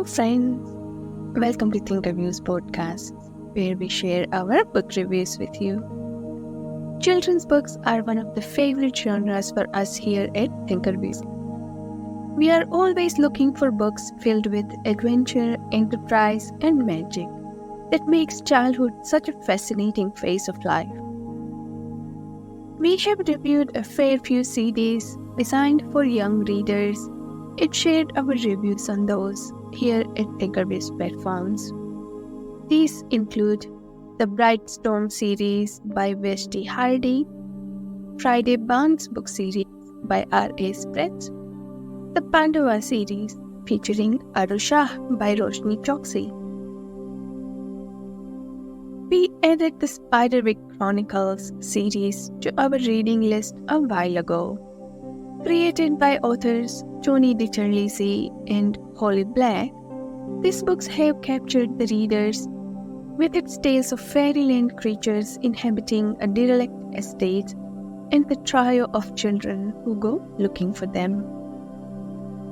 Hello, friends. Welcome to Think Reviews podcast, where we share our book reviews with you. Children's books are one of the favorite genres for us here at Think Reviews. We are always looking for books filled with adventure, enterprise, and magic that makes childhood such a fascinating phase of life. We have reviewed a fair few CDs designed for young readers and shared our reviews on those here at Thinkerbiz platforms. These include the Bright Storm series by Vashti Hardy, Friday Barnes book series by R.A. Spratt, the Pandava series featuring Arusha by Roshni Choksi. We added the Spiderwick Chronicles series to our reading list a while ago. Created by authors Tony DiCerlisi and Holly Black, these books have captured the readers with its tales of fairyland creatures inhabiting a derelict estate and the trio of children who go looking for them.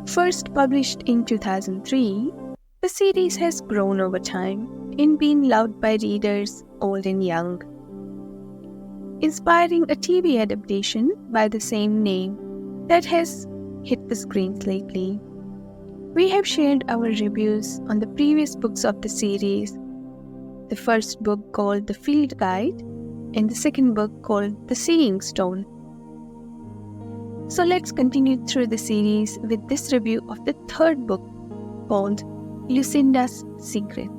First published in 2003, the series has grown over time and been loved by readers old and young. Inspiring a TV adaptation by the same name that has hit the screens lately. We have shared our reviews on the previous books of the series, the first book called The Field Guide and the second book called The Seeing Stone. So let's continue through the series with this review of the third book called Lucinda's Secret.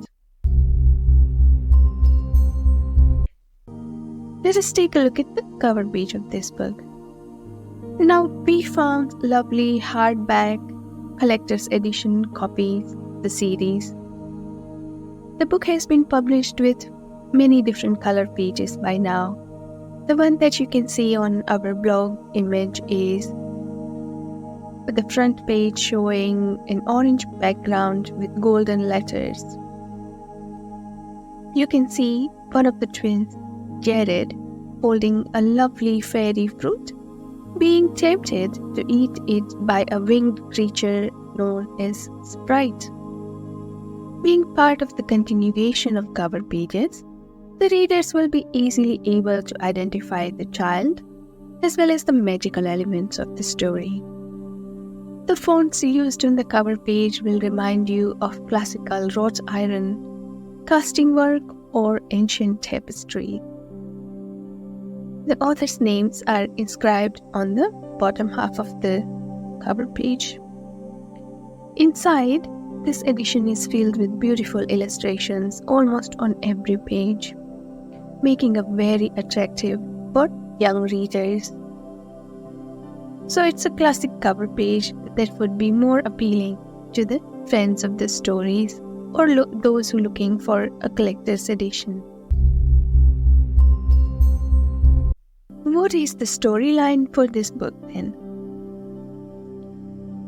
Let us take a look at the cover page of this book. Now, we found lovely hardback collector's edition copies of the series. The book has been published with many different color pages by now. The one that you can see on our blog image is the front page showing an orange background with golden letters. You can see one of the twins, Jared, holding a lovely fairy fruit, being tempted to eat it by a winged creature known as Sprite. Being part of the continuation of cover pages, the readers will be easily able to identify the child as well as the magical elements of the story. The fonts used on the cover page will remind you of classical wrought iron, casting work, or ancient tapestry. The authors' names are inscribed on the bottom half of the cover page. Inside, this edition is filled with beautiful illustrations almost on every page, making it very attractive for young readers. So it's a classic cover page that would be more appealing to the fans of the stories or those who are looking for a collector's edition. What is the storyline for this book then?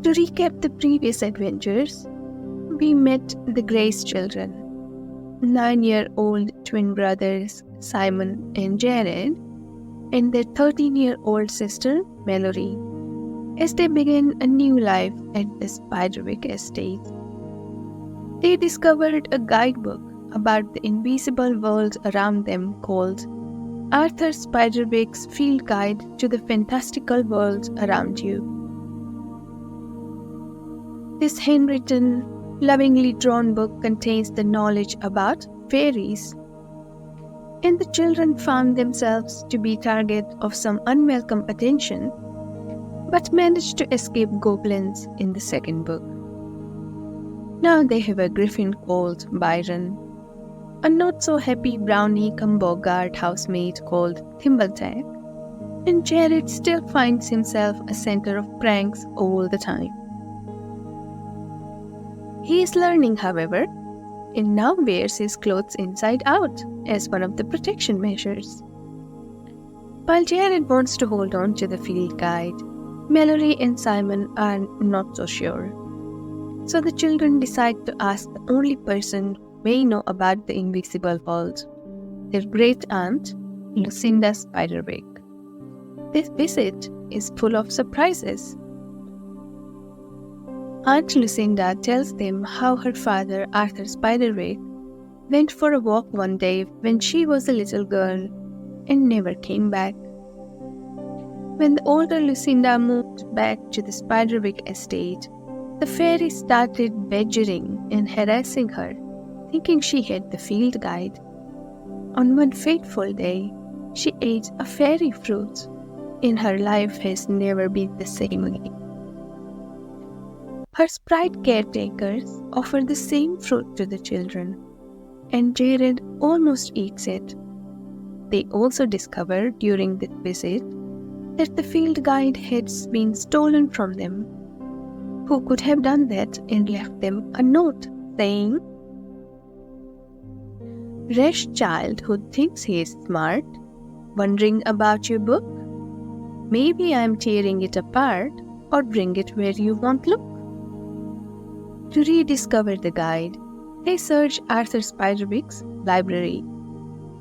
To recap the previous adventures, we met the Grace children, 9-year-old twin brothers Simon and Jared, and their 13-year-old sister Mallory, as they begin a new life at the Spiderwick estate. They discovered a guidebook about the invisible world around them called Arthur Spiderwick's Field Guide to the Fantastical World Around You. This handwritten, lovingly drawn book contains the knowledge about fairies, and the children found themselves to be target of some unwelcome attention, but managed to escape goblins in the second book. Now they have a griffin called Byron, a not-so-happy brownie-cum-boggart housemate called Thimbletack, and Jared still finds himself a center of pranks all the time. He is learning, however, and now wears his clothes inside out as one of the protection measures. While Jared wants to hold on to the field guide, Mallory and Simon are not so sure. So the children decide to ask the only person who may know about the invisible world, their great aunt, Lucinda Spiderwick. This visit is full of surprises. Aunt Lucinda tells them how her father, Arthur Spiderwick, went for a walk one day when she was a little girl and never came back. When the older Lucinda moved back to the Spiderwick estate, the fairy started badgering and harassing her, thinking she had the field guide. On one fateful day, she ate a fairy fruit, and her life has never been the same again. Her sprite caretakers offer the same fruit to the children, and Jared almost eats it. They also discover during this visit that the field guide has been stolen from them. Who could have done that and left them a note saying, "Rash child who thinks he is smart, wondering about your book? Maybe I am tearing it apart or bring it where you won't look." To rediscover the guide, they search Arthur Spiderwick's library.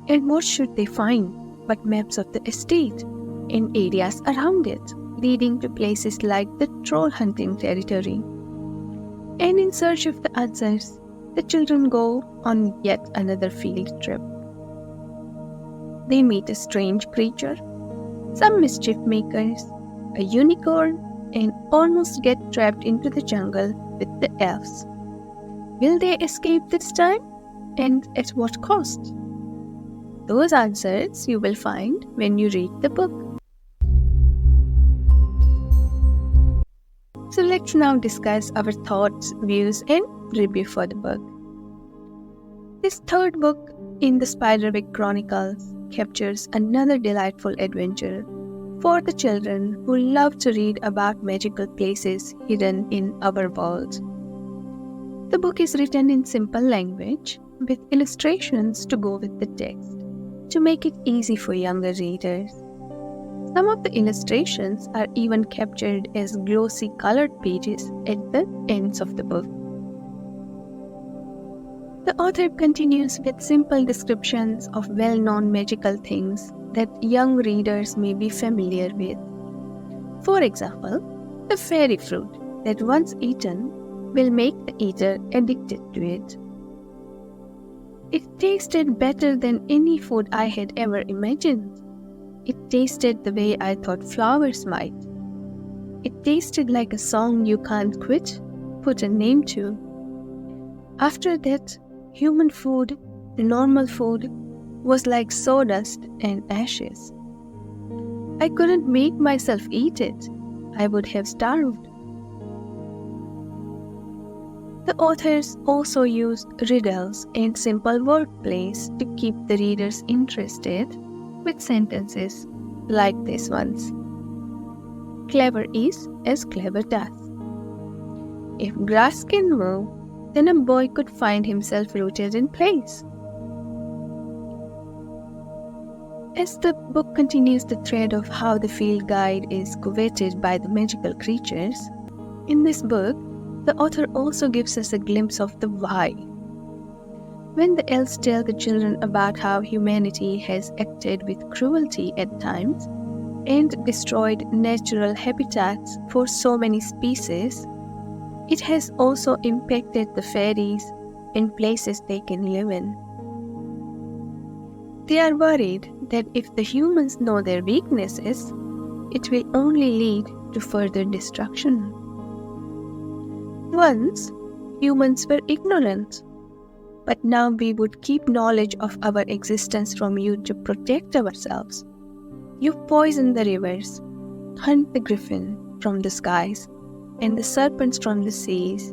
And what should they find but maps of the estate and areas around it, leading to places like the troll hunting territory. And in search of the answers, the children go on yet another field trip. They meet a strange creature, some mischief makers, a unicorn, and almost get trapped into the jungle with the elves. Will they escape this time? And at what cost? Those answers you will find when you read the book. So let's now discuss our thoughts, views, and review for the book. This third book in the Spiderwick Chronicles captures another delightful adventure for the children who love to read about magical places hidden in our world. The book is written in simple language with illustrations to go with the text to make it easy for younger readers. Some of the illustrations are even captured as glossy colored pages at the ends of the book. The author continues with simple descriptions of well-known magical things that young readers may be familiar with. For example, the fairy fruit that once eaten will make the eater addicted to it. It tasted better than any food I had ever imagined. It tasted the way I thought flowers might. It tasted like a song you can't quit, put a name to. After that, human food, the normal food, was like sawdust and ashes. I couldn't make myself eat it. I would have starved. The authors also used riddles and simple wordplays to keep the readers interested with sentences like this ones. Clever is as clever does. If grass can move, then a boy could find himself rooted in place. As the book continues the thread of how the field guide is coveted by the magical creatures, in this book, the author also gives us a glimpse of the why. When the elves tell the children about how humanity has acted with cruelty at times and destroyed natural habitats for so many species, it has also impacted the fairies and places they can live in. They are worried that if the humans know their weaknesses, it will only lead to further destruction. Once, humans were ignorant, but now we would keep knowledge of our existence from you to protect ourselves. You poison the rivers, hunt the griffin from the skies, and the serpents from the seas.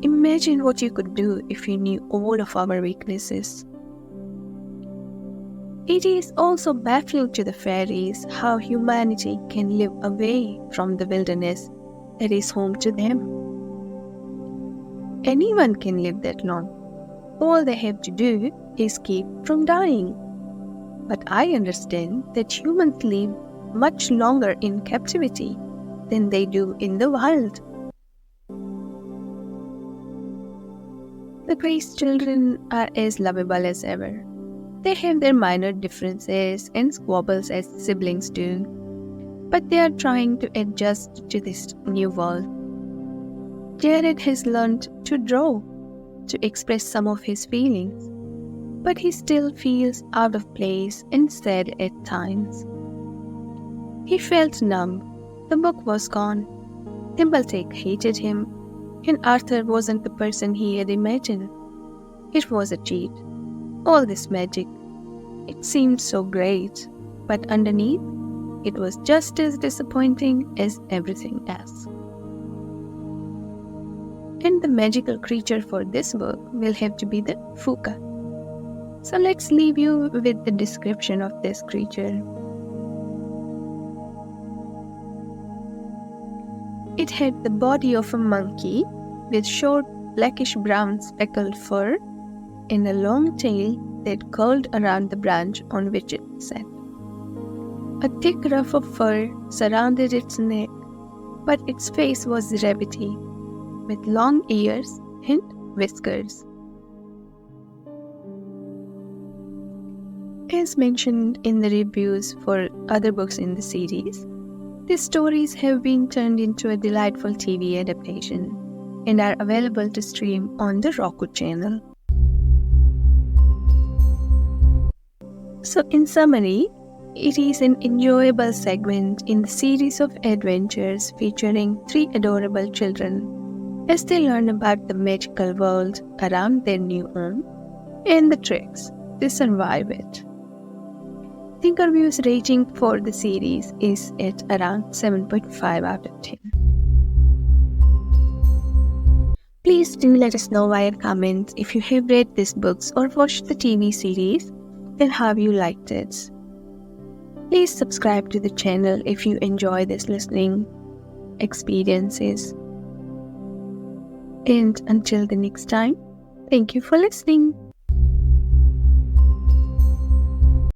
Imagine what you could do if you knew all of our weaknesses. It is also baffling to the fairies how humanity can live away from the wilderness that is home to them. Anyone can live that long. All they have to do is keep from dying. But I understand that humans live much longer in captivity than they do in the wild. The Grace children are as lovable as ever. They have their minor differences and squabbles as siblings do, but they are trying to adjust to this new world. Jared has learned to draw, to express some of his feelings, but he still feels out of place and sad at times. He felt numb. The book was gone. Thimblethrift hated him, and Arthur wasn't the person he had imagined. It was a cheat. All this magic. It seemed so great, but underneath, it was just as disappointing as everything else. And the magical creature for this book will have to be the Fuka. So let's leave you with the description of this creature. It had the body of a monkey with short blackish-brown speckled fur and a long tail that curled around the branch on which it sat. A thick ruff of fur surrounded its neck, but its face was rabbity, with long ears and whiskers. As mentioned in the reviews for other books in the series, these stories have been turned into a delightful TV adaptation and are available to stream on the Roku channel. So in summary, it is an enjoyable segment in the series of adventures featuring 3 adorable children as they learn about the magical world around their new home and the tricks to survive it. Thinkerview's rating for the series is at around 7.5 out of 10. Please do let us know via comments if you have read these books or watched the TV series and how you liked it. Please subscribe to the channel if you enjoy this listening experiences. And until the next time, thank you for listening.